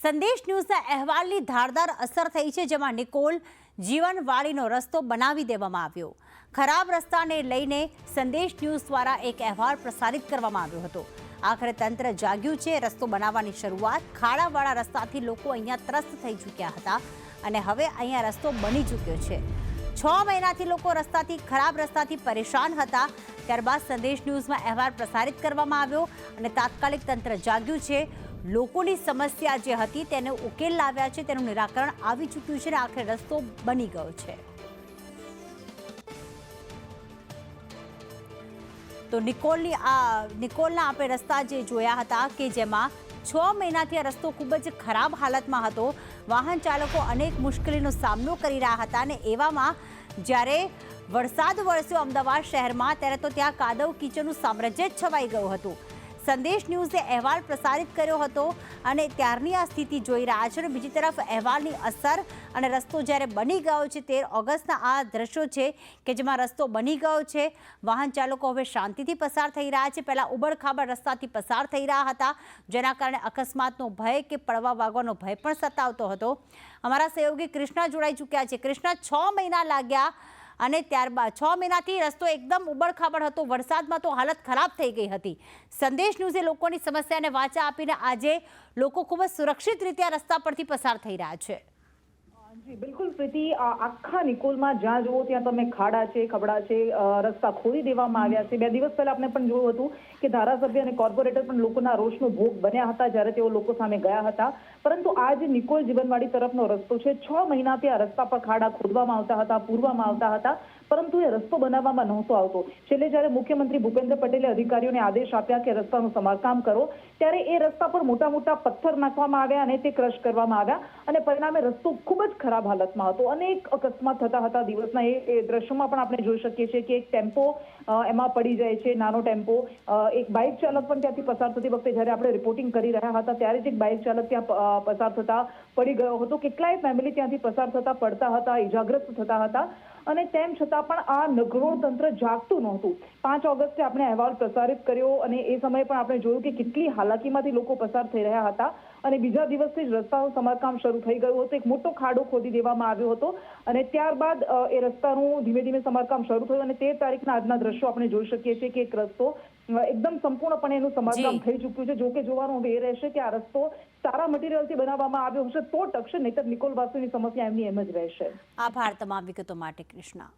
સંદેશ ન્યૂઝના અહેવાલની ધારદાર અસર થઈ છે, જેમાં નિકોલ જીવનવાળીનો રસ્તો બનાવી દેવામાં આવ્યો. ખરાબ રસ્તાને લઈને સંદેશ ન્યૂઝ દ્વારા એક અહેવાલ પ્રસારિત કરવામાં આવ્યો હતો. આખરે તંત્ર જાગ્યું છે. રસ્તો બનાવવાની શરૂઆત ખાડાવાળા રસ્તાથી લોકો અહીંયા ત્રસ્ત થઈ ચૂક્યા હતા અને હવે અહીંયા રસ્તો બની ચૂક્યો છે. 6 મહિનાથી લોકો ખરાબ રસ્તાથી પરેશાન હતા. ત્યારબાદ સંદેશ ન્યૂઝમાં અહેવાલ પ્રસારિત કરવામાં આવ્યો અને તાત્કાલિક તંત્ર જાગ્યું છે. લોકોની સમસ્યા જે હતી તેને ઉકેલ લાવ્યા છે, તેનું નિરાકરણ આવી ચૂક્યું છે અને આખરે રસ્તો બની ગયો છે. તો નિકોલના આપણે રસ્તા જે જોયા હતા કે જેમાં 6 મહિનાથી આ રસ્તો ખૂબ જ ખરાબ હાલતમાં હતો. વાહન ચાલકો અનેક મુશ્કેલીનો સામનો કરી રહ્યા હતા અને એવામાં જ્યારે વરસાદ વરસ્યો અમદાવાદ શહેરમાં, ત્યારે તો ત્યાં કાદવ કીચડનું સામ્રાજ્ય છવાઈ ગયું હતું. સંદેશ ન્યૂઝે અહેવાલ પ્રસારિત કર્યો હતો અને ત્યારની આ સ્થિતિ જોઈ રહ્યા છે. બીજી તરફ અહેવાલની અસર અને રસ્તો જ્યારે બની ગયો છે, 13 ઓગસ્ટના આ દ્રશ્યો છે કે જેમાં રસ્તો બની ગયો છે. વાહન ચાલકો હવે શાંતિથી પસાર થઈ રહ્યા છે. પહેલાં ઉબડખાબડ રસ્તાથી પસાર થઈ રહ્યા હતા, જેના કારણે અકસ્માતનો ભય કે પડવા વાગવાનો ભય પણ સતાવતો હતો. અમારા સહયોગી કૃષ્ણા જોડાઈ ચૂક્યા છે. કૃષ્ણા, 6 મહિના લાગ્યા અને ત્યારબાદ 6 મહિનાથી રસ્તો એકદમ ઉબડખાબડ હતો. વરસાદમાં તો હાલત ખરાબ થઈ ગઈ હતી. સંદેશ ન્યૂઝે લોકોની સમસ્યાને વાચા આપીને આજે લોકો ખૂબ જ સુરક્ષિત રીતે આ રસ્તા પરથી પસાર થઈ રહ્યા છે. જી બિલકુલ પ્રીતિ, આખા નિકોલમાં જ્યાં જુઓ ત્યાં તમે ખાડા છે, ખબડા છે, રસ્તા ખોદી દેવામાં આવ્યા છે. 2 દિવસ પહેલા આપણે પણ જોયું હતું કે ધારાસભ્ય અને કોર્પોરેટર પણ લોકોના રોષનો ભોગ બન્યા હતા જ્યારે તેઓ લોકો સામે ગયા હતા. પરંતુ આ જે નિકોલ જીવનવાડી તરફનો રસ્તો છે, 6 મહિનાથી આ રસ્તા પર ખાડા ખોદવામાં આવતા હતા, પૂરવામાં આવતા હતા, પરંતુ એ રસ્તો બનાવવામાં નહોતો આવતો. છેલ્લે જ્યારે મુખ્યમંત્રી ભૂપેન્દ્ર પટેલે અધિકારીઓને આદેશ આપ્યા કે રસ્તાનું સમારકામ કરો, ત્યારે એ રસ્તા પર મોટા મોટા પથ્થર નાખવામાં આવ્યા અને તે ક્રશ કરવામાં આવ્યા અને પરિણામે રસ્તો ખૂબ જ ખરાબ હાલતમાં હતો. અનેક અકસ્માત થતા હતા દિવસના. એ દ્રશ્યોમાં પણ આપણે જોઈ શકીએ છીએ કે એક ટેમ્પો એમાં પડી જાય છે, નાનો ટેમ્પો. એક બાઇક ચાલક પણ ત્યાંથી પસાર થતી વખતે જ્યારે આપણે રિપોર્ટિંગ કરી રહ્યા હતા ત્યારે જ એક બાઇક ચાલક ત્યાં પસાર થતા પડી ગયો હતો. કેટલાય ફેમિલી ત્યાંથી પસાર થતા પડતા હતા, ઇજાગ્રસ્ત થતા હતા અને તેમ છતાં પણ આ નગરો તંત્ર જાગતું નહોતું. 5 ઓગસ્ટે આપણે અહેવાલ પ્રસારિત કર્યો અને એ સમયે પણ આપણે જોયું કે કેટલી હાલાકીમાંથી લોકો પસાર થઈ રહ્યા હતા અને બીજા દિવસથી જ રસ્તાનું સમારકામ શરૂ થઈ ગયું હતું. એક મોટો ખાડો ખોદી દેવામાં આવ્યો હતો અને ત્યારબાદ એ રસ્તાનું ધીમે ધીમે સમારકામ શરૂ થયું અને 13 તારીખના આજના દ્રશ્યો આપણે જોઈ શકીએ છીએ કે એક રસ્તો એકદમ સંપૂર્ણપણે એનું સમારકામ થઈ ચૂક્યું છે. જોકે જોવાનું હવે એ રહેશે કે આ રસ્તો સારા મટીરિયલથી બનાવવામાં આવ્યો હશે તો ટકશે, નહીતર નિકોલવાસીની સમસ્યા એમની એમ જ રહેશે. આભાર તમામ વિગતો માટે કૃષ્ણા.